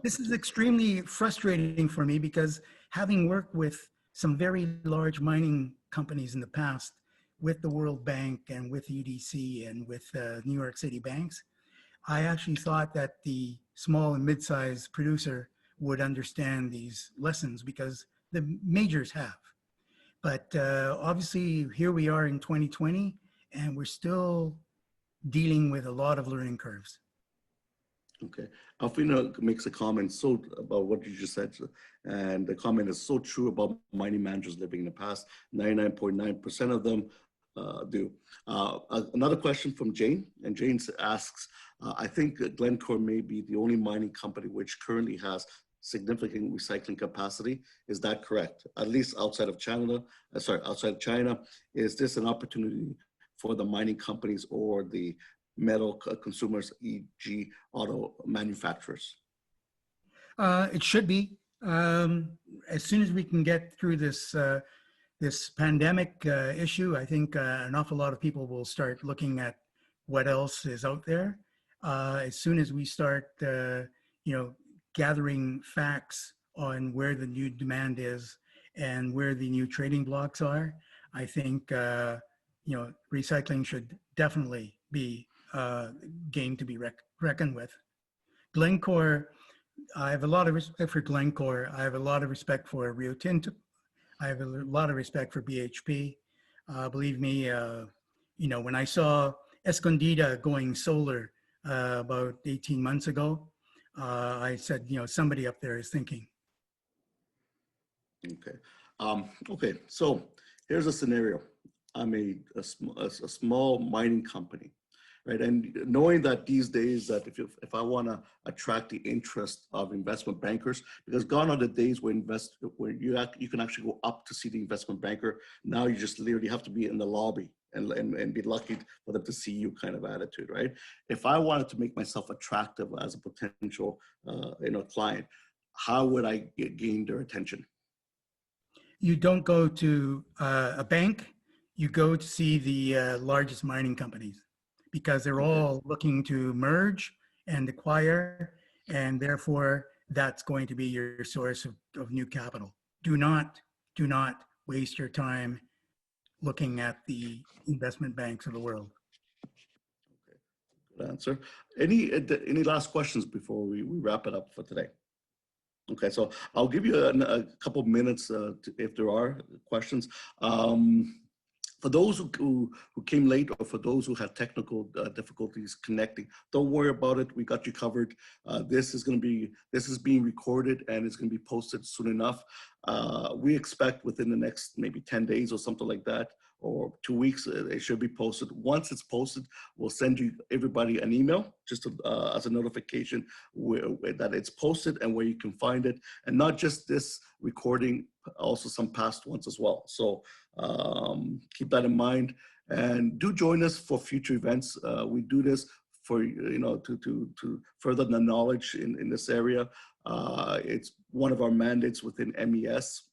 This is extremely frustrating for me because having worked with some very large mining companies in the past, with the World Bank and with UDC and with New York City banks, I actually thought that the small and mid-sized producer would understand these lessons because the majors have. But obviously here we are in 2020 and we're still dealing with a lot of learning curves. Okay, Alfina makes a comment about what you just said, and the comment is so true about mining managers living in the past. 99.9% of them do. Another question from Jane, and Jane asks, I think Glencore may be the only mining company which currently has significant recycling capacity. Is that correct? At least outside of China, outside of China, is this an opportunity for the mining companies or the metal consumers, e.g. auto manufacturers? It should be. As soon as we can get through this this pandemic issue, I think an awful lot of people will start looking at what else is out there. As soon as we start, you know, gathering facts on where the new demand is and where the new trading blocks are, I think you know, recycling should definitely be game to be reckoned with. Glencore, I have a lot of respect for Glencore. I have a lot of respect for Rio Tinto. I have a lot of respect for BHP. Believe me, you know, when I saw Escondida going solar about 18 months ago, I said, you know, somebody up there is thinking. Okay. Okay, so here's a scenario. I'm a small mining company, right? And knowing that these days that if I want to attract the interest of investment bankers, because gone are the days where you can actually go up to see the investment banker. Now you just literally have to be in the lobby and be lucky for them to see you kind of attitude, right? If I wanted to make myself attractive as a potential you know, client, how would I gain their attention? You don't go to a bank, you go to see the largest mining companies because they're all looking to merge and acquire. And therefore, that's going to be your source of new capital. Do not waste your time looking at the investment banks of the world. Good answer. Any last questions before we wrap it up for today? Okay, so I'll give you a couple minutes if there are questions. For those who came late, or for those who had technical difficulties connecting, don't worry about it. We got you covered. This is being recorded and it's going to be posted soon enough. We expect within the next maybe 10 days or something like that, or 2 weeks, it should be posted. Once it's posted, we'll send everybody an email just as a notification that it's posted and where you can find it. And not just this recording, also some past ones as well. So keep that in mind, and do join us for future events. We do this for, to further the knowledge in this area. It's one of our mandates within MES.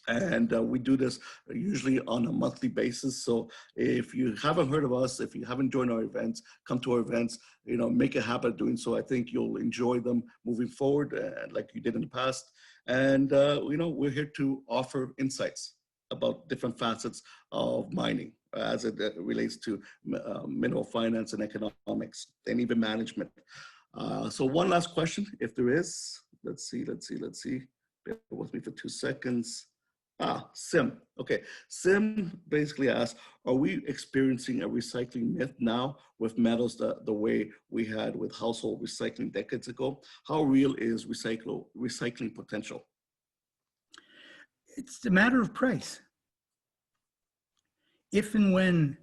And we do this usually on a monthly basis. So if you haven't heard of us, if you haven't joined our events, come to our events, make a habit of doing so. I think you'll enjoy them moving forward, like you did in the past. And, we're here to offer insights about different facets of mining as it relates to mineral finance and economics, and even management. So one last question, if there is. Let's see. Bear with me for 2 seconds. CIM. Okay, CIM basically asks, are we experiencing a recycling myth now with metals the way we had with household recycling decades ago? How real is recycling potential? It's a matter of price. If and when,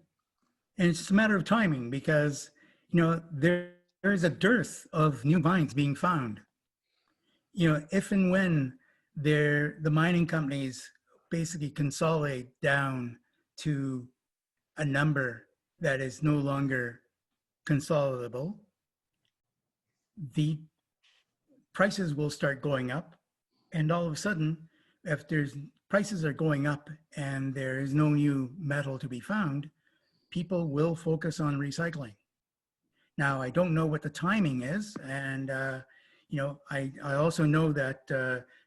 and it's a matter of timing, because there is a dearth of new mines being found. If and when the mining companies basically consolidate down to a number that is no longer consolidable, the prices will start going up. And all of a sudden, if prices are going up and there is no new metal to be found, people will focus on recycling. Now, I don't know what the timing is. And, I also know that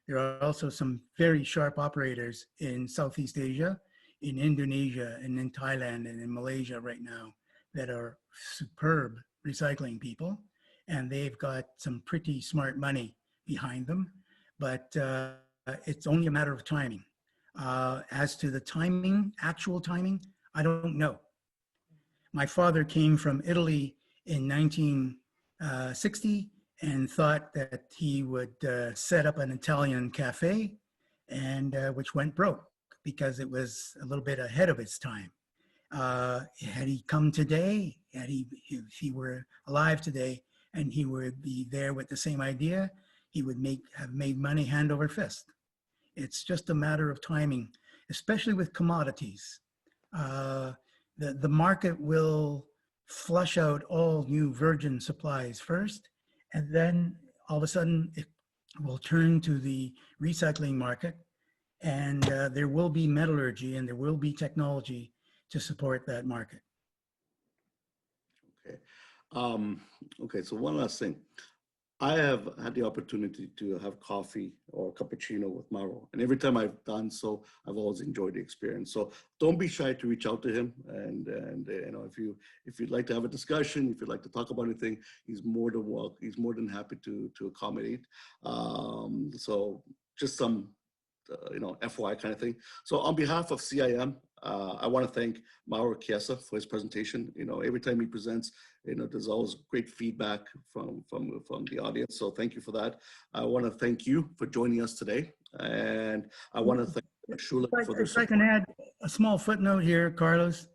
there are also some very sharp operators in Southeast Asia, in Indonesia, and in Thailand, and in Malaysia right now that are superb recycling people. And they've got some pretty smart money behind them. But it's only a matter of timing. As to the timing, actual timing, I don't know. My father came from Italy in 1960 and thought that he would set up an Italian cafe, and which went broke because it was a little bit ahead of its time. Had he come today, if he were alive today, and he would be there with the same idea, he would have made money hand over fist. It's just a matter of timing, especially with commodities. The market will flush out all new virgin supplies first, and then all of a sudden it will turn to the recycling market, and there will be metallurgy and there will be technology to support that market. Okay. Okay, so one last thing. I have had the opportunity to have coffee or cappuccino with Mauro, and every time I've done so, I've always enjoyed the experience. So don't be shy to reach out to him, and if you'd like to have a discussion, if you'd like to talk about anything, he's more than welcome. He's more than happy to accommodate. So just some FYI kind of thing. So on behalf of CIM, I want to thank Mauro Chiesa for his presentation. Every time he presents, there's always great feedback from the audience. So thank you for that. I want to thank you for joining us today, and I want to thank Shula for their support. If I can add a small footnote here, Carlos.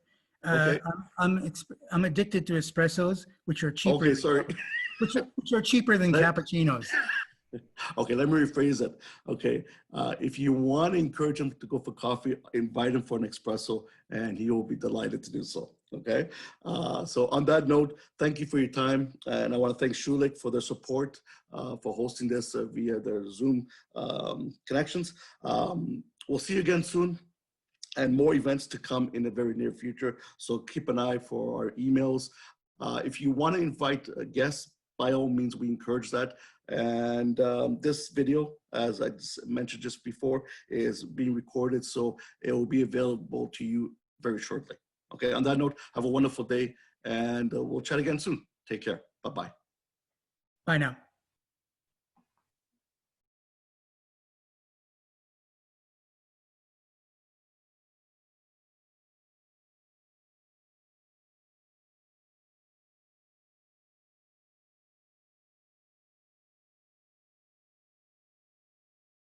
Okay. I'm addicted to espressos, which are cheaper. Okay, sorry. Which are cheaper than cappuccinos. Okay, let me rephrase it. Okay, if you want to encourage him to go for coffee, invite him for an espresso, and he will be delighted to do so. Okay, so on that note, thank you for your time, and I want to thank Schulich for their support for hosting this via their Zoom connections. We'll see you again soon, and more events to come in the very near future. So keep an eye for our emails. If you want to invite guests, by all means, we encourage that. And this video, as I mentioned just before, is being recorded, so it will be available to you very shortly. Okay, on that note, have a wonderful day, and we'll chat again soon. Take care. Bye-bye. Bye now.